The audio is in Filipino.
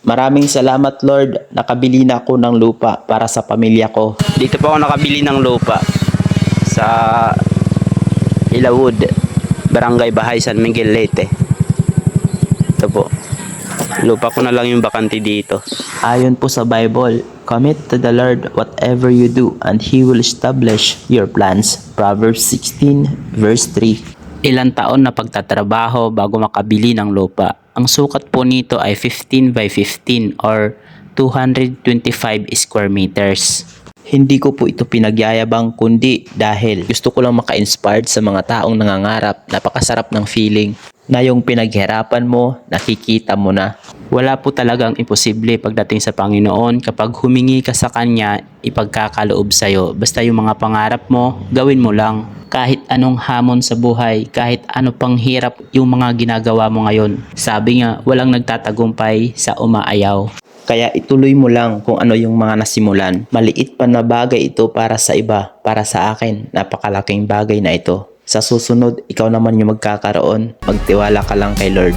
Maraming salamat Lord, nakabili na ako ng lupa para sa pamilya ko. Dito po ako nakabili ng lupa sa Ilawod, Barangay Bahay, San Miguel, Leyte. Ito po. Lupa ko na lang yung bakante dito. Ayon po sa Bible, commit to the Lord whatever you do and He will establish your plans. Proverbs 16 verse 3. Ilang taon na pagtatrabaho bago makabili ng lupa. Ang sukat po nito ay 15 by 15 or 225 square meters. Hindi ko po ito pinagyayabang kundi dahil gusto ko lang maka-inspired sa mga taong nangangarap. Napakasarap ng feeling na yung pinaghirapan mo, nakikita mo na. Wala po talagang imposible pagdating sa Panginoon. Kapag humingi ka sa Kanya, ipagkakaloob sa'yo. Basta yung mga pangarap mo, gawin mo lang. Kahit anong hamon sa buhay, kahit ano pang hirap yung mga ginagawa mo ngayon. Sabi nga, walang nagtatagumpay sa umaayaw. Kaya ituloy mo lang kung ano yung mga nasimulan. Maliit pa na bagay ito para sa iba, para sa akin, napakalaking bagay na ito. Sa susunod, ikaw naman yung magkakaroon. Magtiwala ka lang kay Lord.